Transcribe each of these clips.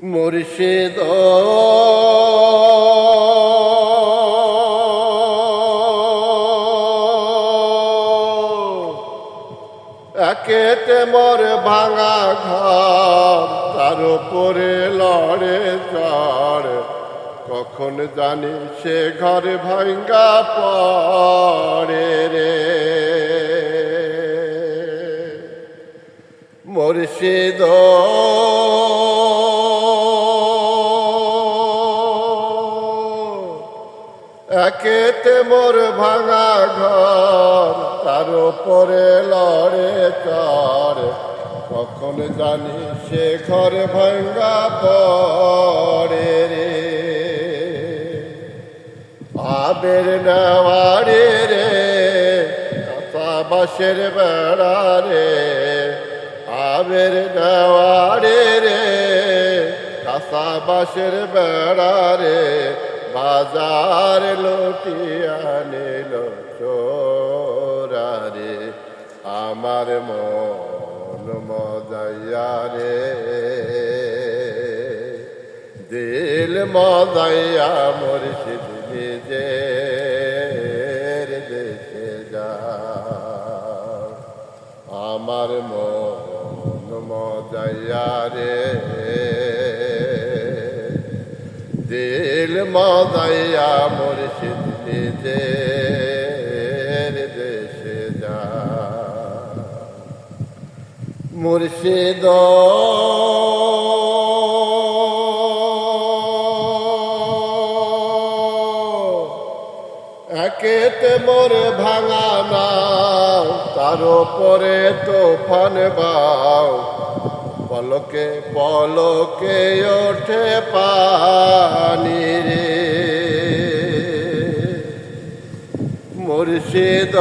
মুর্শিদ একেতে মোর ভাঙা ঘর, তার উপরে লড়ে চড়। কখন জানি সে ঘর ভাঙ্গা পড়ে রে। মুর্শিদ একেতে মোর ভাঙা ঘর, তার উপরে লড়ে চড়। কখন জানি সে ঘর ভাঙ্গা পড়ে রে। আবের নেওয়ারে রে, কাঁচা বাঁশের বেড়া রে। আবের নেওয়ারে রে, কাঁচা বাঁশের বেড়া রে। বাজার লুটিয়া নিল চোরা রে। আমার মন মজাইয়া রে, দিল মজাইয়া মুর্শিদ নিজের দেশে যা। আমার মন মজাইয়া রে, দিল মজাইয়া মুর্শিদ নিজের দেশে যা। মুর্শিদ একেতে মোর ভাঙা নাও, তার উপরে তোফান বাও। পলকে পলকে ওঠে পানি রে। মুর্শিদ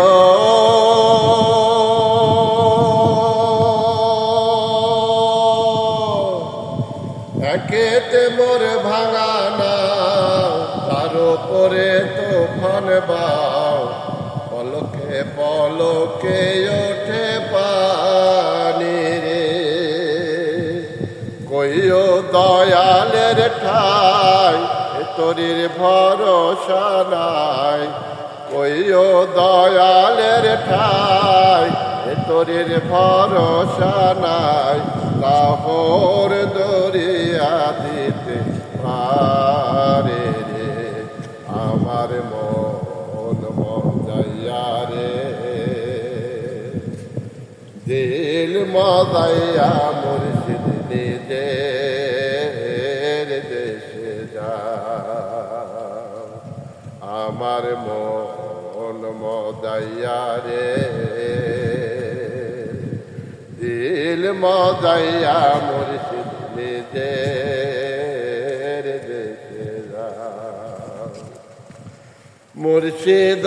একেতে মোর ভাঙা নাও, তার উপরে তোফান বাও। পলকে পলকে ওঠে পানি রে। কইও দয়ালের ঠাই, তোরির ভরসা নাই। কইও দয়ালের ঠাই, তোরির ভরসা নাই। লাহোর দরিয়া দিতে পারে রে। আমার মন মজাইয়া রে, দিল মজাইয়া মুর্শিদ নিজের দেশে যা। আমার মন মজাইয়া রে, দিল মজাইয়া মুর্শিদ নিজের দেশে যা। মুর্শিদ